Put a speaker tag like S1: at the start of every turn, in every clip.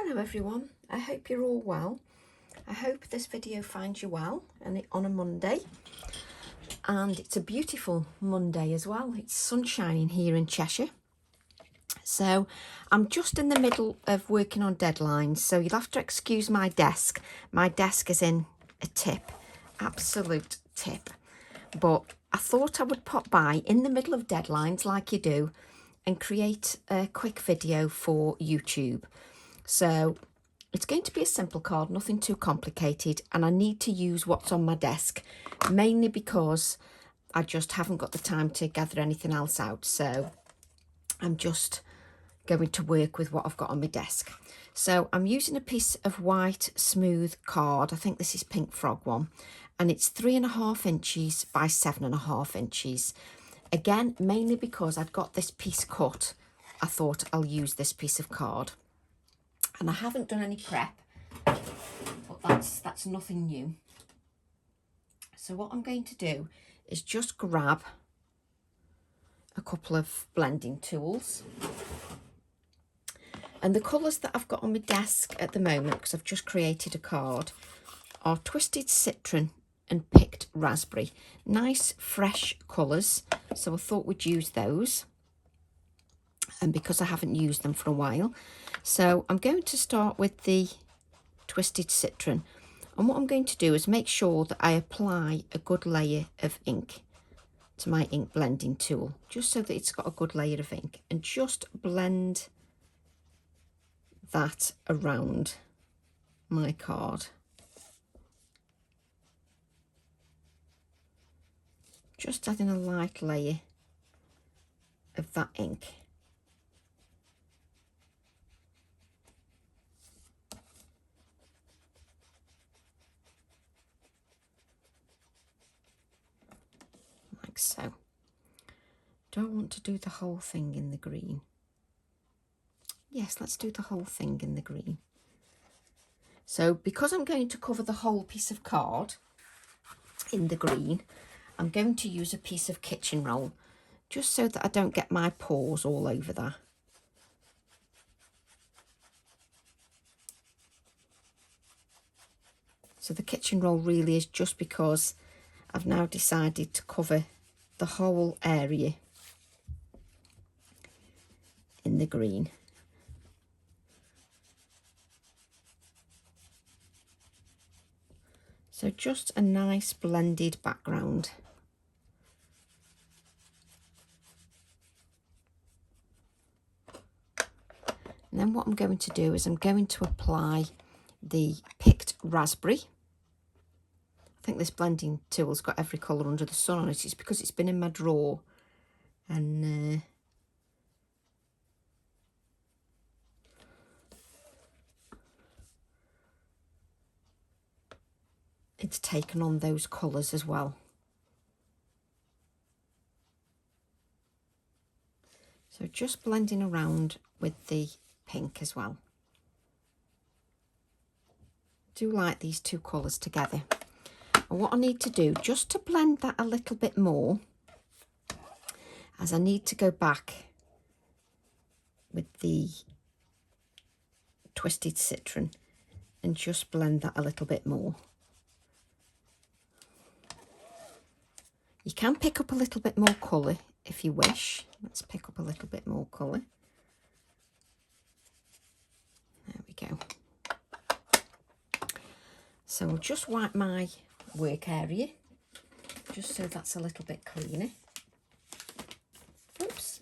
S1: Hello everyone, I hope you're all well. I hope this video finds you well and on a Monday, and it's a beautiful Monday as well. It's sunshine here in Cheshire. So I'm just in the middle of working on deadlines, so you'll have to excuse my desk. My desk is in a tip, absolute tip. But I thought I would pop by in the middle of deadlines like you do and create a quick video for YouTube. So it's going to be a simple card, nothing too complicated, and I need to use what's on my desk, mainly because I just haven't got the time to gather anything else out. So I'm just going to work with what I've got on my desk. So I'm using a piece of white smooth card. I think this is Pink Frog one, and it's 3.5 inches by 7.5 inches. Again, mainly because I'd got this piece cut, I thought I'll use this piece of card. And I haven't done any prep, but that's nothing new. So what I'm going to do is just grab a couple of blending tools. And the colours that I've got on my desk at the moment, because I've just created a card, are Twisted Citron and Picked Raspberry. Nice, fresh colours. So I thought we'd use those. And because I haven't used them for a while. So I'm going to start with the Twisted Citron. And what I'm going to do is make sure that I apply a good layer of ink to my ink blending tool, just so that it's got a good layer of ink, and just blend that around my card. Just adding a light layer of that ink. Like so. Do I want to do the whole thing in the green? Yes, let's do the whole thing in the green. So because I'm going to cover the whole piece of card in the green, I'm going to use a piece of kitchen roll, just so that I don't get my paws all over that. So the kitchen roll really is just because I've now decided to cover the whole area in the green. So just a nice blended background. And then what I'm going to do is I'm going to apply the Picked Raspberry. I think this blending tool's got every colour under the sun on it. It's because it's been in my drawer and it's taken on those colours as well. So just blending around with the pink as well. Do like these two colours together. And what I need to do, just to blend that a little bit more, as I need to go back with the Twisted Citron and just blend that a little bit more. You can pick up a little bit more colour if you wish. Let's pick up a little bit more colour. There we go. So I'll just wipe my work area, just so that's a little bit cleaner. Oops.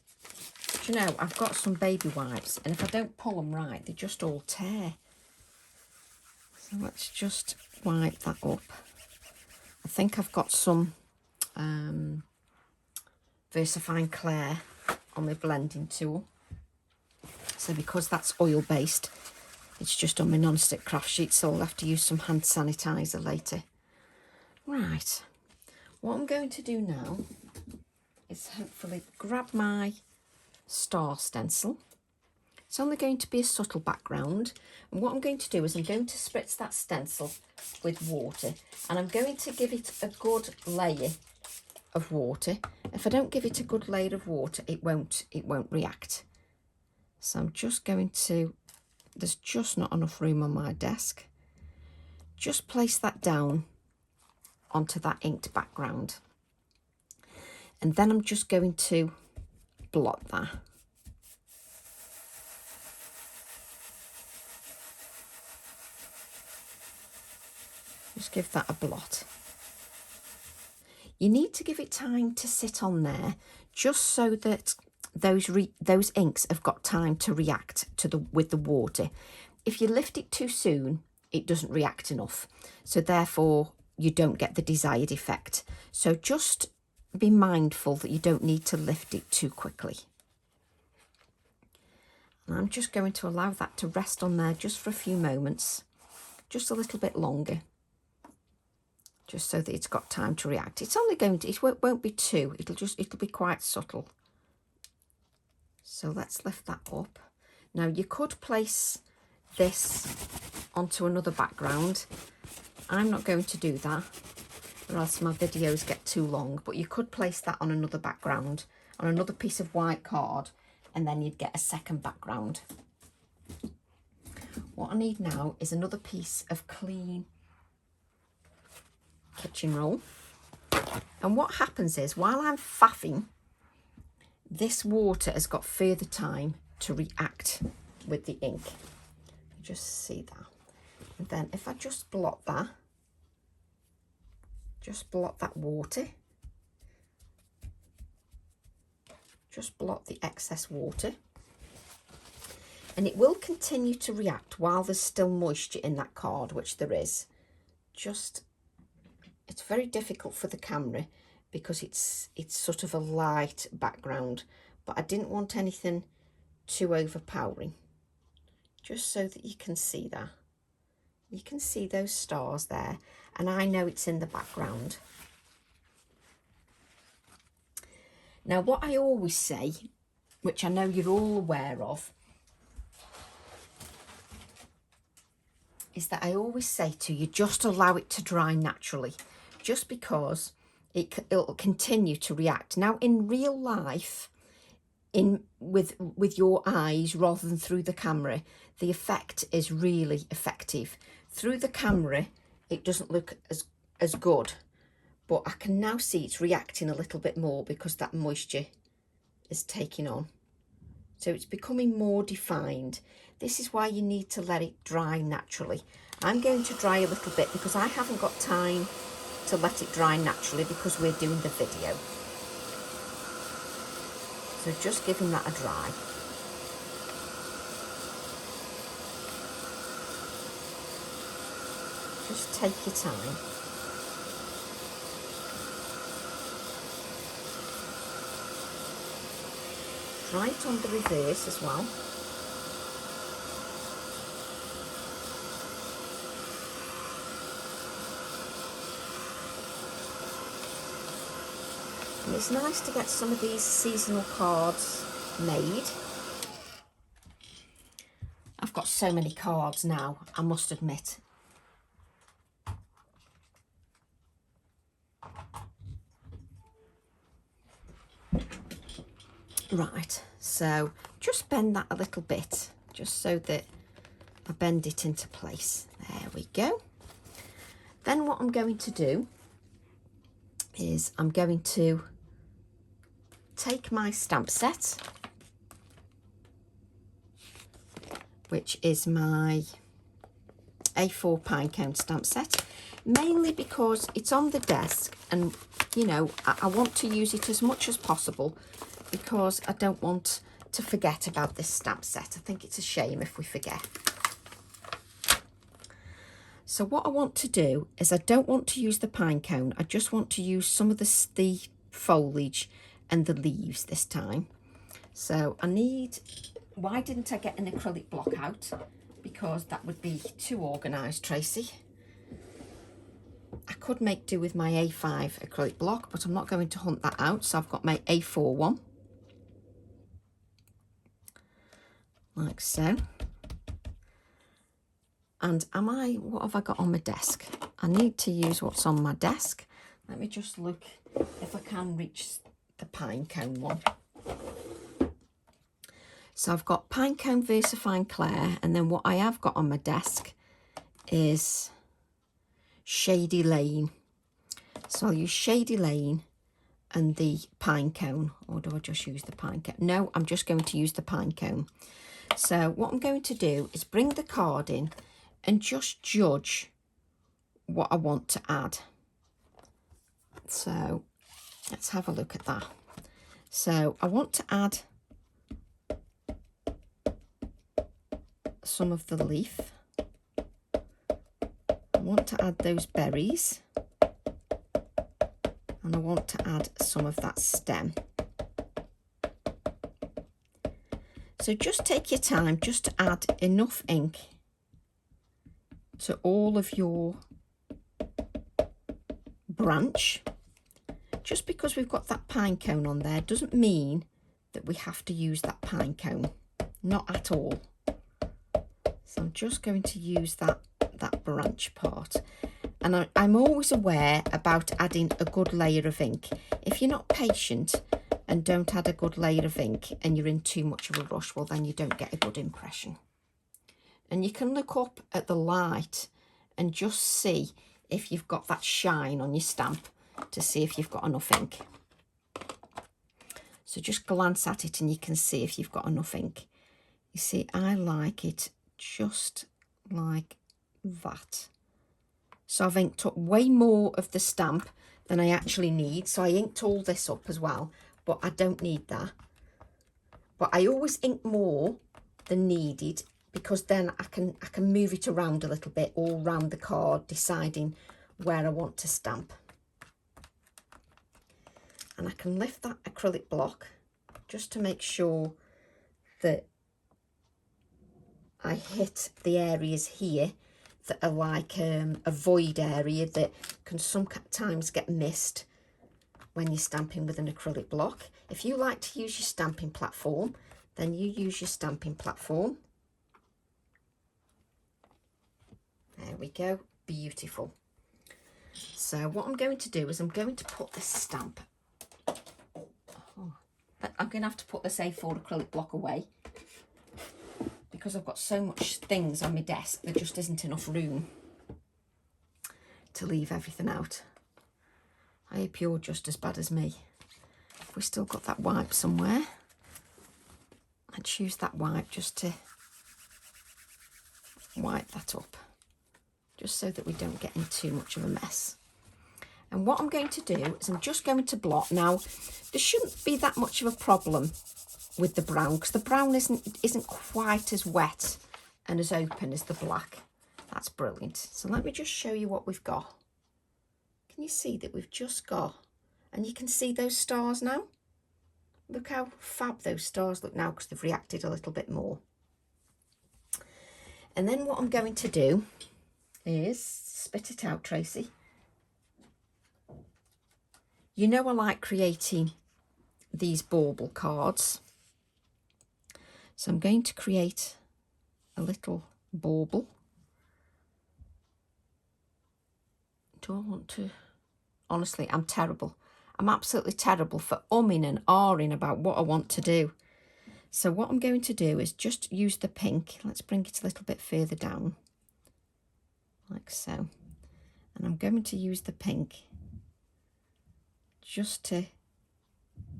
S1: Do you know, I've got some baby wipes, and if I don't pull them right, they just all tear. So let's just wipe that up. I think I've got some VersaFine Clair on my blending tool. So because that's oil based, it's just on my non-stick craft sheet, so I'll have to use some hand sanitizer later. Right, what I'm going to do now is hopefully grab my star stencil. It's only going to be a subtle background, and what I'm going to do is I'm going to spritz that stencil with water, and I'm going to give it a good layer of water. If I don't give it a good layer of water, it won't react. So I'm just going to there's just not enough room on my desk. Just place that down onto that inked background. And then I'm just going to blot that. Just give that a blot. You need to give it time to sit on there, just so that those inks have got time to react with the water. If you lift it too soon, it doesn't react enough. So therefore, you don't get the desired effect. So just be mindful that you don't need to lift it too quickly. And I'm just going to allow that to rest on there just for a few moments, just a little bit longer, just so that it's got time to react. It's only going to, it won't be too, it'll be quite subtle. So let's lift that up. Now you could place this onto another background. I'm not going to do that, or else my videos get too long, but you could place that on another background, on another piece of white card, and then you'd get a second background. What I need now is another piece of clean kitchen roll. And what happens is, while I'm faffing, this water has got further time to react with the ink. Just see that. And then if I just blot that water, just blot the excess water, and it will continue to react while there's still moisture in that card, which there is. It's very difficult for the camera because it's sort of a light background, but I didn't want anything too overpowering, just so that you can see that. You can see those stars there, and I know it's in the background. Now, what I always say, which I know you're all aware of, is that I always say to you, just allow it to dry naturally, just because it'll continue to react. Now, in real life, with your eyes rather than through the camera, the effect is really effective. Through the camera, it doesn't look as good, but I can now see it's reacting a little bit more because that moisture is taking on. So it's becoming more defined. This is why you need to let it dry naturally. I'm going to dry a little bit because I haven't got time to let it dry naturally because we're doing the video. So just giving that a dry. Just take your time. Try it on the reverse as well. And it's nice to get some of these seasonal cards made. I've got so many cards now, I must admit. Right, so just bend that a little bit, just so that I bend it into place. There we go. Then what I'm going to do is I'm going to take my stamp set, which is my A4 Pinecone stamp set, mainly because it's on the desk and, you know, I want to use it as much as possible because I don't want to forget about this stamp set. I think it's a shame if we forget. So what I want to do is I don't want to use the Pinecone. I just want to use some of the foliage and the leaves this time. So I need, why didn't I get an acrylic block out? Because that would be too organised, Tracy. I could make do with my A5 acrylic block, but I'm not going to hunt that out. So I've got my A4 one. Like so. And what have I got on my desk? I need to use what's on my desk. Let me just look if I can reach the Pinecone one. So I've got Pinecone VersaFine Clair, and then what I have got on my desk is Shady Lane. So I'll use Shady Lane and the Pinecone, or do I just use the Pinecone? No, I'm just going to use the Pinecone. So what I'm going to do is bring the card in and just judge what I want to add. So let's have a look at that. So I want to add some of the leaf. I want to add those berries. And I want to add some of that stem. So just take your time just to add enough ink to all of your branch. Just because we've got that pine cone on there doesn't mean that we have to use that pine cone. Not at all. So I'm just going to use that branch part. And I'm always aware about adding a good layer of ink. If you're not patient and don't add a good layer of ink and you're in too much of a rush, well, then you don't get a good impression. And you can look up at the light and just see if you've got that shine on your stamp to see if you've got enough ink. So just glance at it and you can see if you've got enough ink. You see, I like it just like that. So I've inked up way more of the stamp than I actually need. So I inked all this up as well, but I don't need that. But I always ink more than needed because then I can move it around a little bit all around the card, deciding where I want to stamp. And I can lift that acrylic block just to make sure that I hit the areas here that are like a void area that can sometimes get missed when you're stamping with an acrylic block. If you like to use your stamping platform, then you use your stamping platform. There we go, beautiful. So what I'm going to do is I'm going to put this stamp, I'm going to have to put this A4 acrylic block away because I've got so much things on my desk, there just isn't enough room to leave everything out. I hope you're just as bad as me. We've still got that wipe somewhere. I'd use that wipe just to wipe that up, just so that we don't get in too much of a mess. And what I'm going to do is I'm just going to blot. Now, there shouldn't be that much of a problem with the brown because the brown isn't quite as wet and as open as the black. That's brilliant. So let me just show you what we've got. Can you see that we've just got, and you can see those stars now? Look how fab those stars look now because they've reacted a little bit more. And then what I'm going to do is spit it out, Tracy. You know I like creating these bauble cards. So I'm going to create a little bauble. Do I want to? Honestly, I'm terrible. I'm absolutely terrible for umming and ahhing about what I want to do. So what I'm going to do is just use the pink. Let's bring it a little bit further down, like so. And I'm going to use the pink just to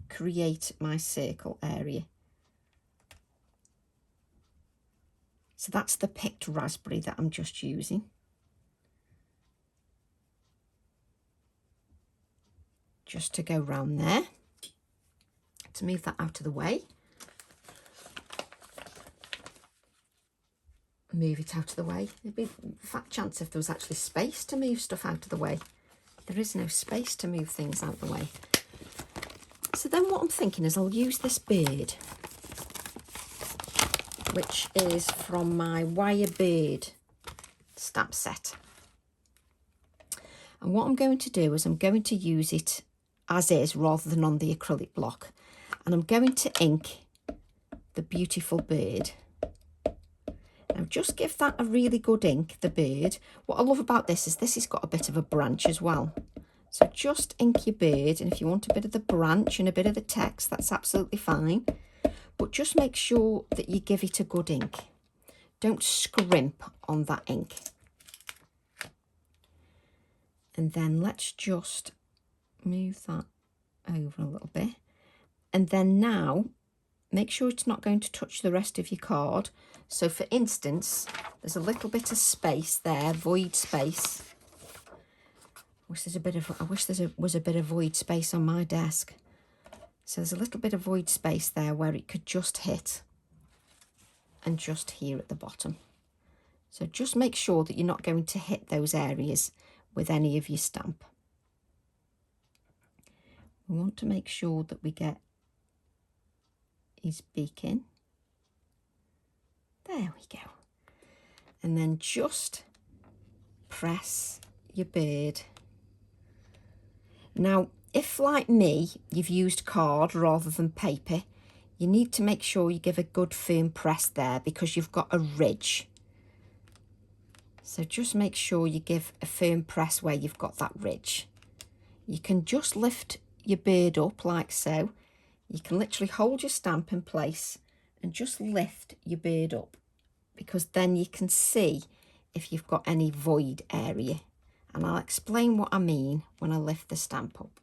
S1: create my circle area. So that's the picked raspberry that I'm just using. Just to go round there, to move that out of the way. Move it out of the way. There'd be a fat chance if there was actually space to move stuff out of the way. There is no space to move things out of the way. So then what I'm thinking is I'll use this bird, which is from my Wire Bird stamp set. And what I'm going to do is I'm going to use it as is rather than on the acrylic block. And I'm going to ink the beautiful bird. Now just give that a really good ink, the bird. What I love about this is this has got a bit of a branch as well. So just ink your bird, and if you want a bit of the branch and a bit of the text, that's absolutely fine. but just make sure that you give it a good ink. Don't scrimp on that ink. And then let's just move that over a little bit. And then now, make sure it's not going to touch the rest of your card. So for instance, there's a little bit of space there, void space. I wish there was a bit of void space on my desk. So there's a little bit of void space there where it could just hit, and just here at the bottom. So just make sure that you're not going to hit those areas with any of your stamp. We want to make sure that we get his beak in. There we go. And then just press your bird. Now, if like me, you've used card rather than paper, you need to make sure you give a good firm press there because you've got a ridge. So just make sure you give a firm press where you've got that ridge. You can just lift your bird up like so. You can literally hold your stamp in place and just lift your bird up, because then you can see if you've got any void area. And I'll explain what I mean when I lift the stamp up.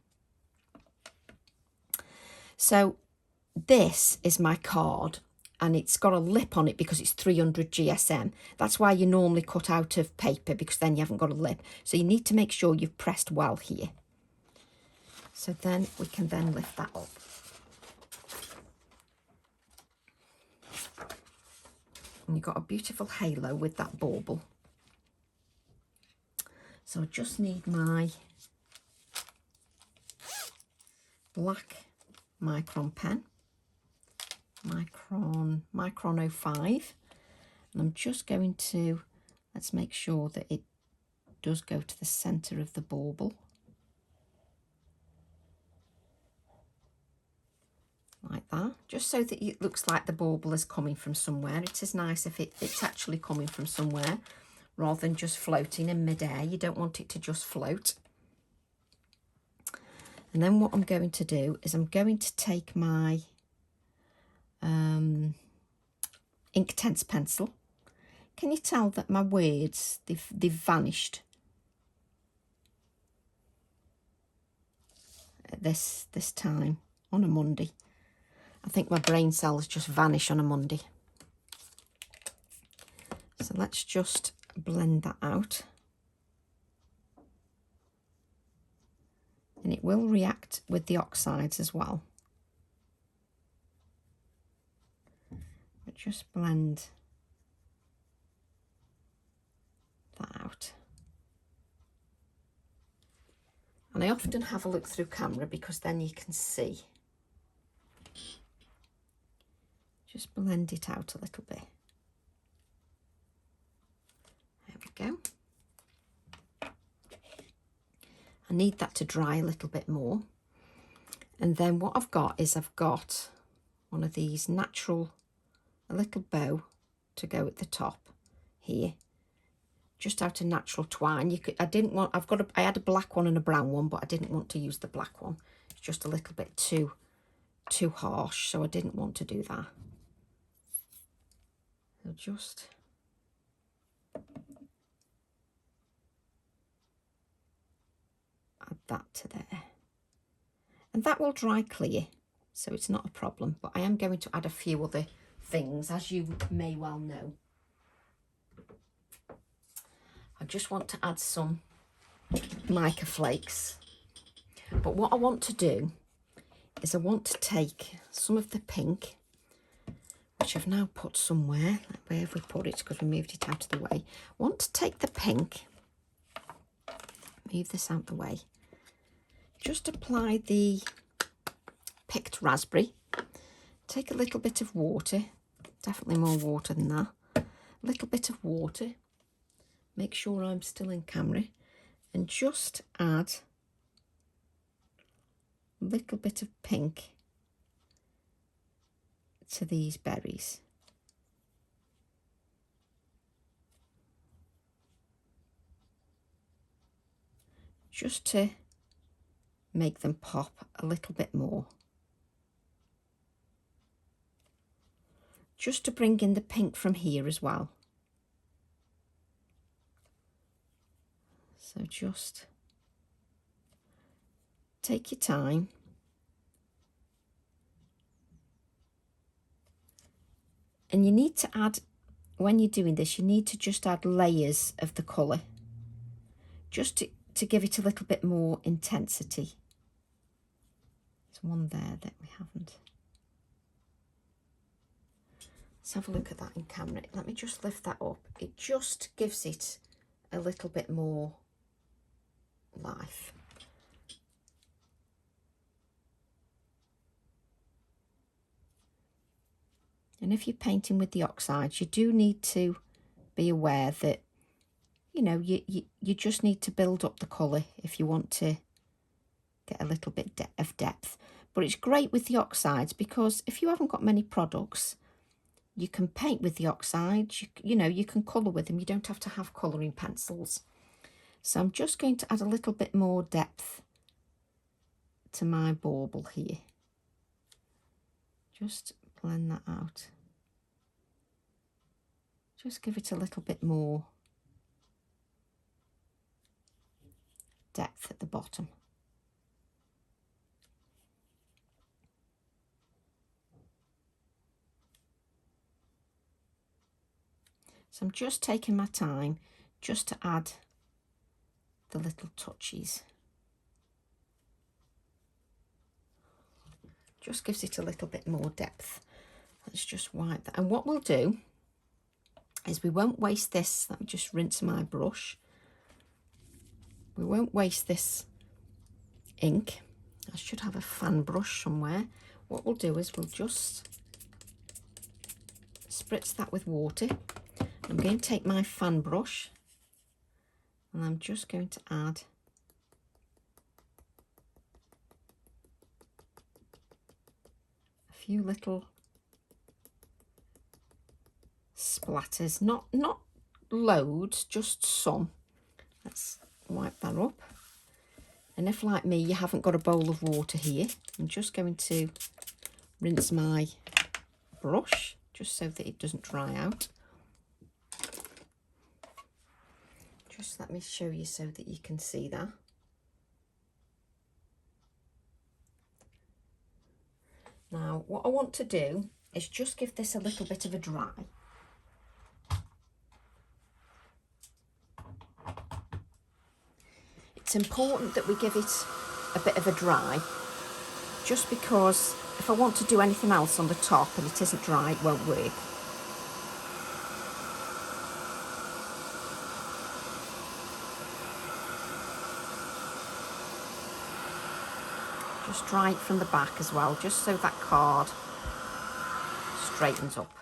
S1: So this is my card, and it's got a lip on it because it's 300 GSM. That's why you normally cut out of paper, because then you haven't got a lip. So you need to make sure you've pressed well here. So then we can then lift that up. And you've got a beautiful halo with that bauble. So I just need my black micron pen, micron 05, and I'm just going to, let's make sure that it does go to the centre of the bauble, like that, just so that it looks like the bauble is coming from somewhere. It is nice if it's actually coming from somewhere rather than just floating in midair. You don't want it to just float. And then what I'm going to do is I'm going to take my Inktense pencil. Can you tell that my words, they've vanished at this time on a Monday? I think my brain cells just vanish on a Monday. So let's just blend that out. And it will react with the oxides as well. But just blend that out. And I often have a look through camera because then you can see. Just blend it out a little bit. There we go. I need that to dry a little bit more. And then what I've got is I've got one of these natural, a little bow to go at the top here, just out of natural twine. You could, I didn't want, I had a black one and a brown one, but I didn't want to use the black one. It's just a little bit too harsh, so I didn't want to do that. So just add that to there, and that will dry clear, so it's not a problem. But I am going to add a few other things, as you may well know. I just want to add some mica flakes, but what I want to do is I want to take some of the pink, which I've now put somewhere. Where have we put it? Because we moved it out of the way. I want to take the pink, move this out the way, just apply the picked raspberry, take a little bit of water, definitely more water than that, a little bit of water, make sure I'm still in camera, and just add a little bit of pink to these berries. Just to make them pop a little bit more. just to bring in the pink from here as well. So just take your time. And you need to add, when you're doing this, you need to just add layers of the colour, just to give it a little bit more intensity. There's one there that we haven't. Let's have a look at that in camera. Let me just lift that up. It just gives it a little bit more life. And if you're painting with the oxides, you do need to be aware that, you know, you just need to build up the colour if you want to get a little bit of depth. But it's great with the oxides because if you haven't got many products, you can paint with the oxides, you know, you can colour with them. You don't have to have colouring pencils. So I'm just going to add a little bit more depth to my bauble here. Just blend that out. Just give it a little bit more depth at the bottom. So I'm just taking my time just to add the little touches. Just gives it a little bit more depth. Let's just wipe that. And what we'll do is we won't waste this. Let me just rinse my brush. We won't waste this ink. I should have a fan brush somewhere. What we'll do is we'll just spritz that with water. I'm going to take my fan brush and I'm just going to add a few little splatters, not loads, just some. Let's wipe that up. And if, like me, you haven't got a bowl of water here, I'm just going to rinse my brush just so that it doesn't dry out. Just let me show you so that you can see that. Now, what I want to do is just give this a little bit of a dry. It's important that we give it a bit of a dry, just because if I want to do anything else on the top and it isn't dry, it won't work. Just dry it from the back as well, just so that card straightens up.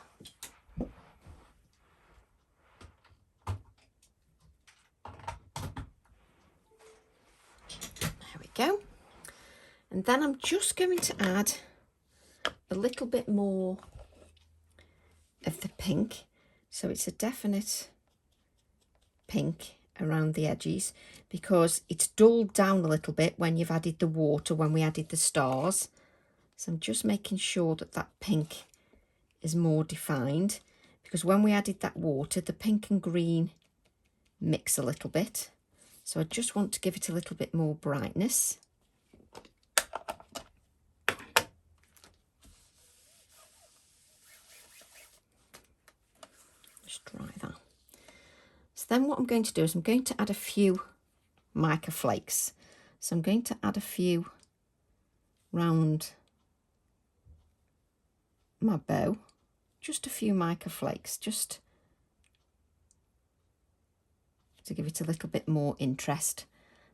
S1: There we go. And then I'm just going to add a little bit more of the pink. So it's a definite pink around the edges, because it's dulled down a little bit when you've added the water, when we added the stars. So I'm just making sure that that pink is more defined, because when we added that water, the pink and green mix a little bit. So I just want to give it a little bit more brightness. Just dry that. So then what I'm going to do is I'm going to add a few mica flakes. So I'm going to add a few round my bow, just a few mica flakes, just to give it a little bit more interest.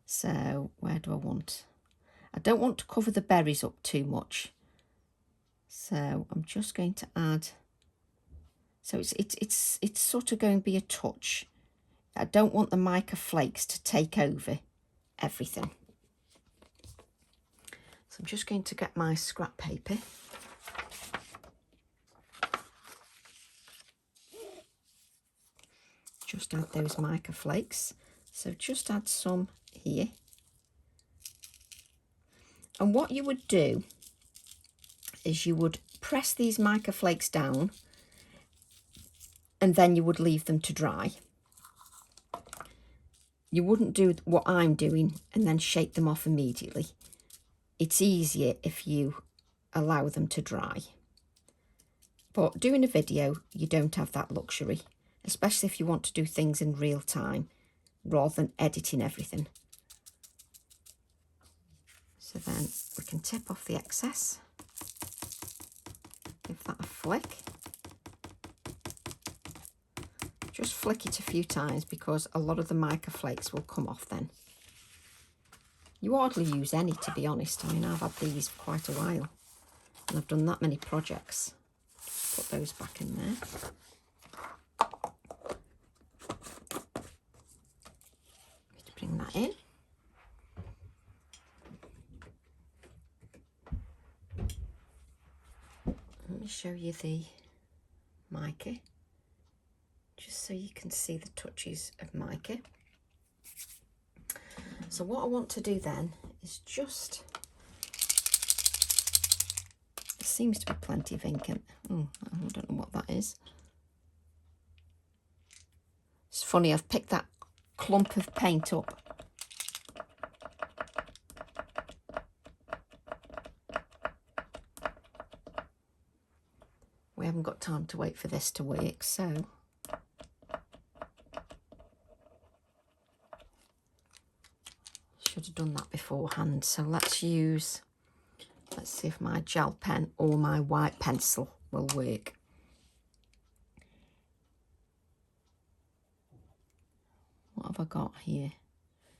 S1: So where do I want? I don't want to cover the berries up too much. So I'm just going to add, so it's sort of going to be a touch. I don't want the mica flakes to take over everything. So I'm just going to get my scrap paper. Just add those mica flakes. So just add some here. And what you would do is you would press these mica flakes down and then you would leave them to dry. You wouldn't do what I'm doing and then shake them off immediately. It's easier if you allow them to dry. But doing a video, you don't have that luxury, especially if you want to do things in real time rather than editing everything. So then we can tip off the excess, give that a flick. Just flick it a few times because a lot of the mica flakes will come off then. You hardly use any, to be honest. I mean, I've had these for quite a while and I've done that many projects. Just put those back in there. Just bring that in. Let me show you the mica, just so you can see the touches of mica. So what I want to do then is just, there seems to be plenty of ink in. Oh, I don't know what that is. It's funny, I've picked that clump of paint up. We haven't got time to wait for this to work, so should have done that beforehand. So let's see if my gel pen or my white pencil will work. What have I got here?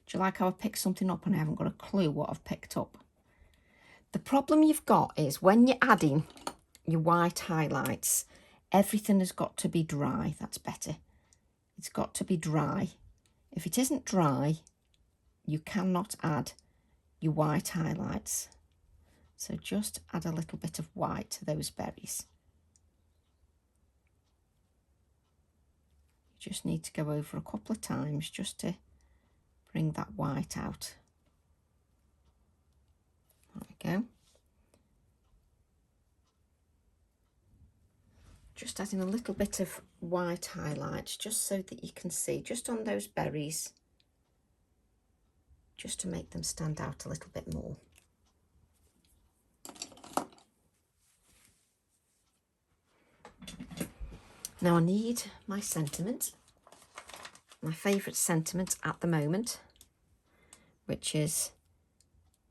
S1: Do you like how I picked something up and I haven't got a clue what I've picked up? The problem you've got is when you're adding your white highlights, everything has got to be dry. That's better. It's got to be dry. If it isn't dry, you cannot add your white highlights. So just add a little bit of white to those berries. You just need to go over a couple of times just to bring that white out. There we go. Just adding a little bit of white highlights just so that you can see just on those berries, just to make them stand out a little bit more. Now I need my sentiment, my favourite sentiment at the moment, which is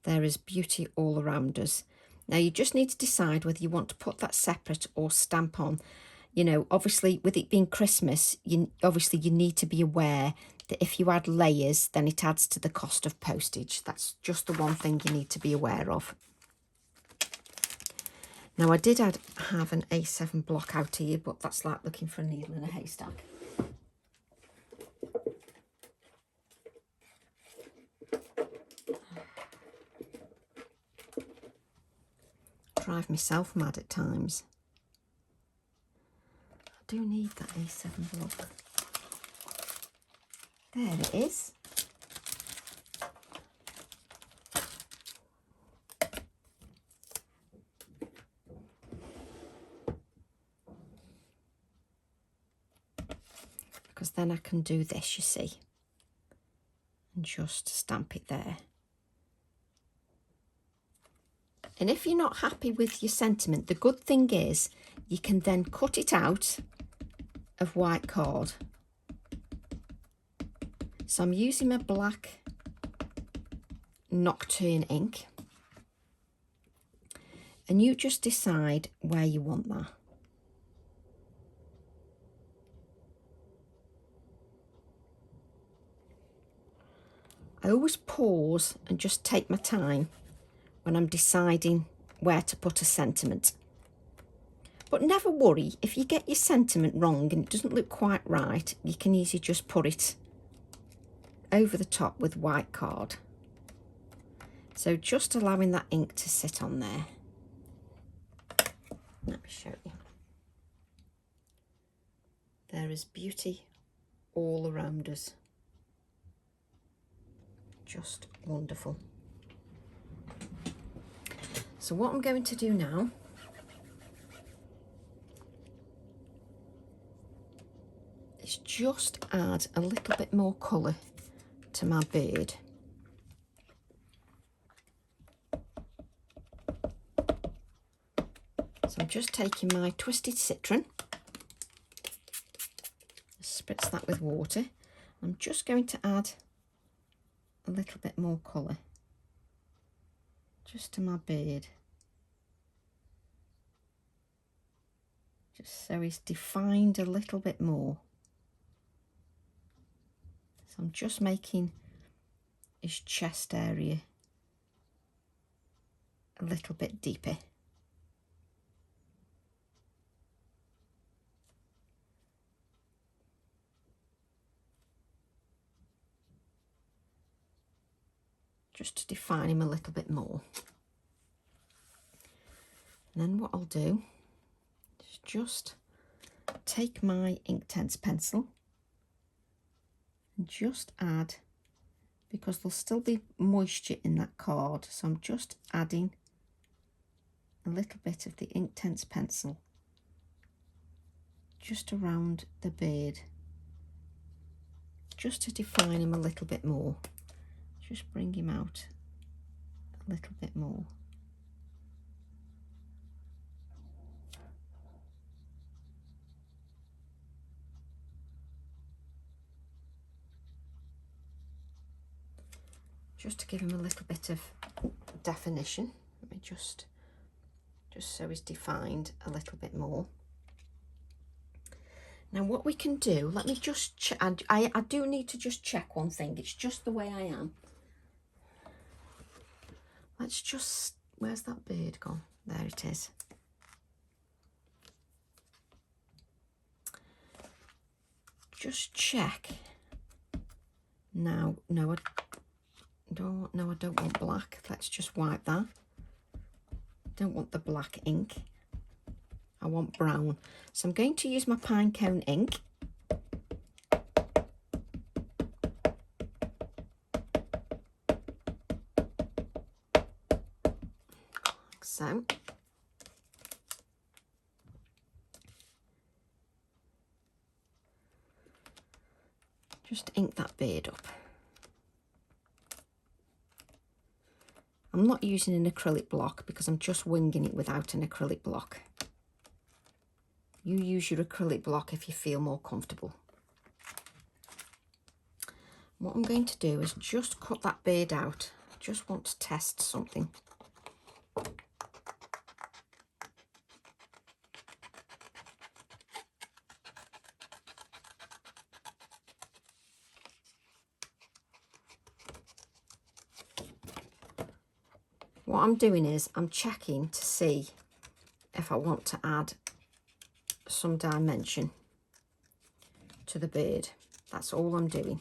S1: "There is beauty all around us." Now you just need to decide whether you want to put that separate or stamp on. You know, obviously with it being Christmas, you need to be aware that if you add layers, then it adds to the cost of postage. That's just the one thing you need to be aware of. Now I did have an A7 block out here, but that's like looking for a needle in a haystack. Drive myself mad at times. I do need that A7 block. There it is. Because then I can do this, you see, and just stamp it there. And if you're not happy with your sentiment, the good thing is you can then cut it out of white card. So I'm using my black Nocturne ink. And you just decide where you want that. I always pause and just take my time when I'm deciding where to put a sentiment. But never worry, if you get your sentiment wrong and it doesn't look quite right, you can easily just put it over the top with white card. So just allowing that ink to sit on there. Let me show you. There is beauty all around us. Just wonderful. So what I'm going to do now is just add a little bit more colour to my bird. So I'm just taking my twisted citron, spritz that with water. I'm just going to add a little bit more colour just to my bird, just so he's defined a little bit more. So I'm just making his chest area a little bit deeper. Just to define him a little bit more. And then what I'll do is just take my Inktense pencil and just add, because there'll still be moisture in that card, so I'm just adding a little bit of the Inktense pencil just around the bird, just to define him a little bit more. Just bring him out a little bit more. Just to give him a little bit of definition. Let me just so he's defined a little bit more. Now what we can do, let me just check, I do need to just check one thing, it's just the way I am. Let's just, where's that bird gone? There it is. Just check. Now, no, I don't want black. Let's just wipe that. Don't want the black ink. I want brown. So I'm going to use my Pinecone ink. Like so. Just ink that bird up. I'm not using an acrylic block because I'm just winging it without an acrylic block. You use your acrylic block if you feel more comfortable. What I'm going to do is just cut that bird out. I just want to test something. What I'm doing is I'm checking to see if I want to add some dimension to the bird. That's all I'm doing.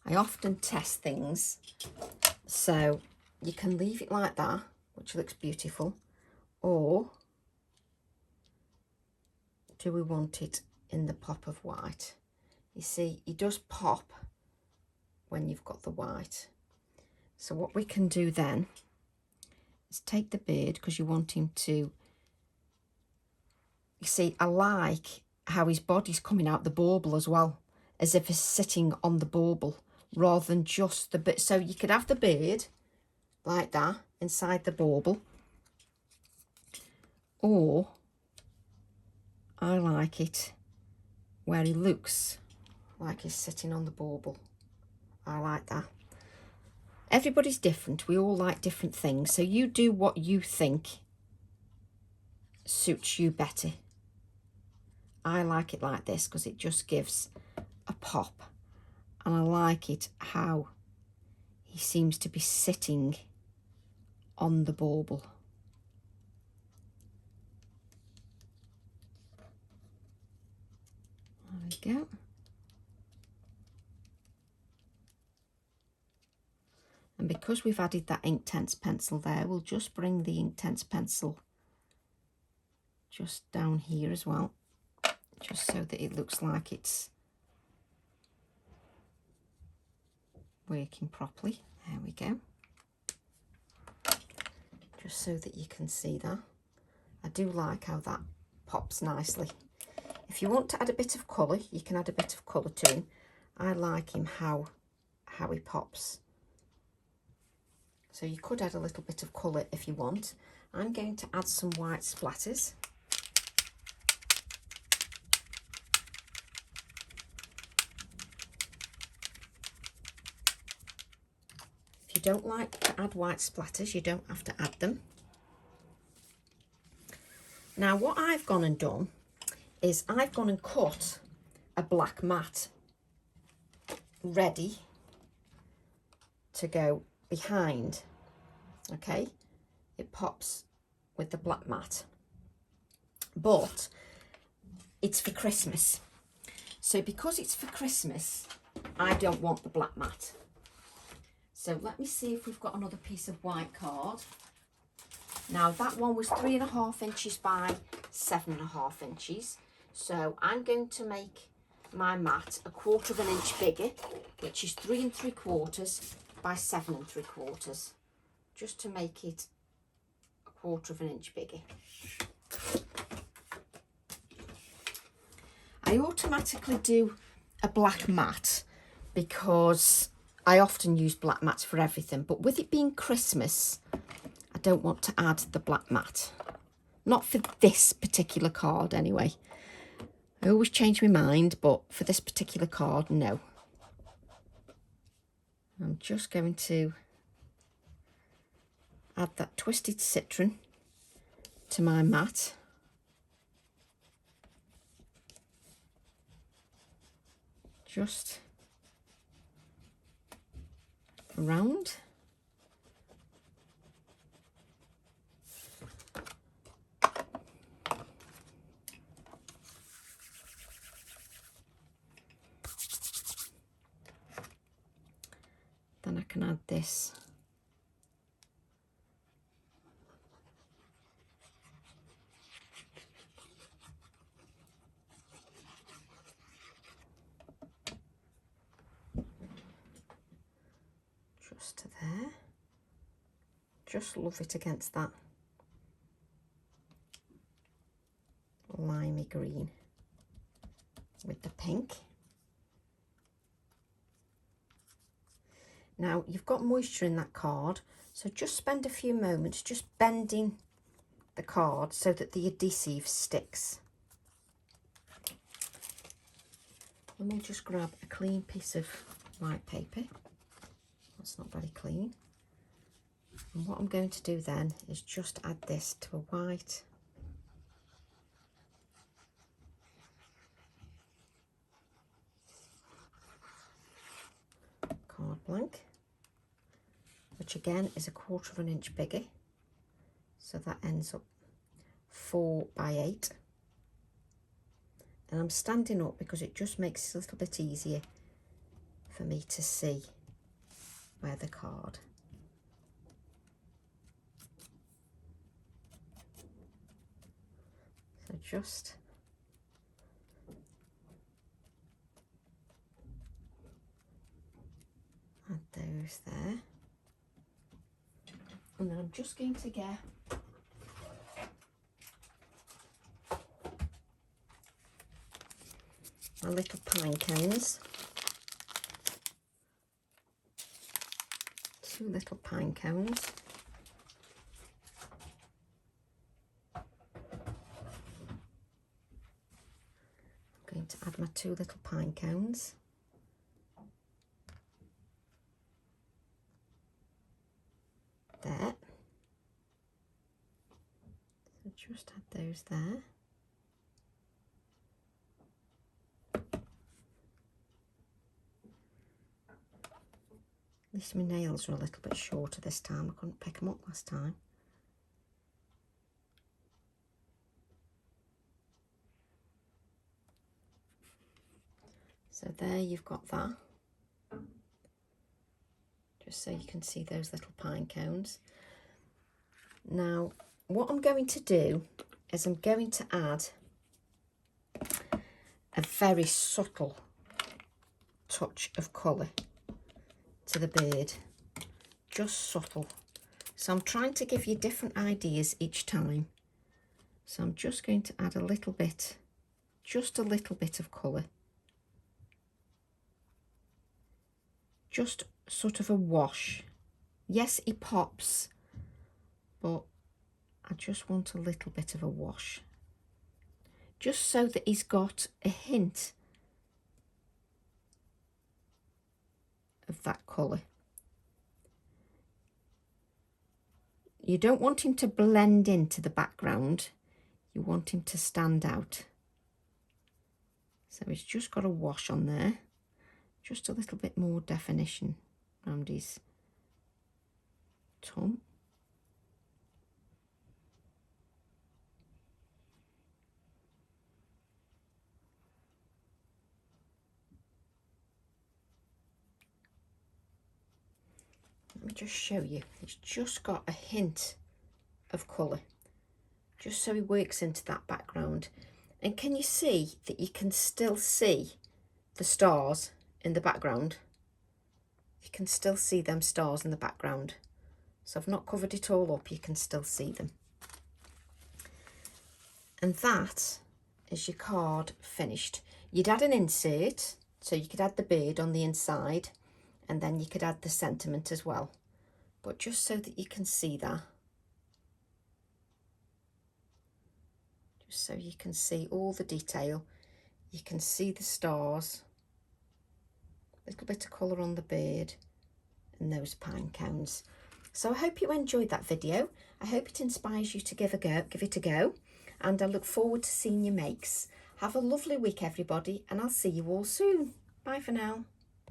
S1: I often test things, so you can leave it like that, which looks beautiful, or do we want it in the pop of white? You see, it does pop when you've got the white. So what we can do then is take the bird, because you want him to, you see, I like how his body's coming out the bauble as well, as if he's sitting on the bauble rather than just the bit. So you could have the bird like that inside the bauble, or I like it where he looks like he's sitting on the bauble. I like that. Everybody's different. We all like different things. So you do what you think suits you better. I like it like this because it just gives a pop. And I like it how he seems to be sitting on the bauble. There we go. And because we've added that Inktense pencil there, we'll just bring the Inktense pencil just down here as well, just so that it looks like it's working properly. There we go. just so that you can see that. I do like how that pops nicely. If you want to add a bit of colour, you can add a bit of colour to him. I like him how he pops. So you could add a little bit of colour if you want. I'm going to add some white splatters. If you don't like to add white splatters, you don't have to add them. Now what I've gone and done is I've gone and cut a black mat ready to go behind. Okay, it pops with the black mat, but it's for Christmas. So because it's for Christmas, I don't want the black mat. So let me see if we've got another piece of white card. Now that one was 3.5 inches by 7.5 inches. So I'm going to make my mat 1/4 inch bigger, which is 3 3/4 by 7 3/4, just to make it 1/4 inch bigger. I automatically do a black mat because I often use black mats for everything, but with it being Christmas, I don't want to add the black mat. Not for this particular card anyway. I always change my mind, but for this particular card, no. I'm just going to add that twisted citron to my mat. Just around. Then I can add this just to there. Just love it against that limey green with the pink. Now you've got moisture in that card, so just spend a few moments just bending the card so that the adhesive sticks. And we'll just grab a clean piece of white paper. That's not very clean. And what I'm going to do then is just add this to a white card blank, which again is 1/4 inch bigger, so that ends up 4 by 8. And I'm standing up because it just makes it a little bit easier for me to see where the card. So just add those there. And then I'm just going to get my little pine cones. 2 little pine cones. I'm going to add my 2 little pine cones. There. So just add those there. At least my nails are a little bit shorter this time. I couldn't pick them up last time. So there you've got that. Just so you can see those little pine cones. Now, what I'm going to do is I'm going to add a very subtle touch of colour to the bird, just subtle, So I'm trying to give you different ideas each time. So I'm just going to add a little bit, just a little bit of colour. Just sort of a wash. Yes, he pops, but I just want a little bit of a wash. Just so that he's got a hint of that colour. You don't want him to blend into the background, you want him to stand out. So he's just got a wash on there, just a little bit more definition around his tongue. Let me just show you, it's just got a hint of colour, just so he works into that background. And can you see that you can still see the stars in the background? You can still see them stars in the background. So I've not covered it all up, you can still see them. And that is your card finished. You'd add an insert, so you could add the bird on the inside, and then you could add the sentiment as well. But just so that you can see that. Just so you can see all the detail. You can see the stars, a little bit of colour on the bird, and those pine cones. So I hope you enjoyed that video. I hope it inspires you to give it a go, and I look forward to seeing your makes. Have a lovely week, everybody, and I'll see you all soon. Bye for now.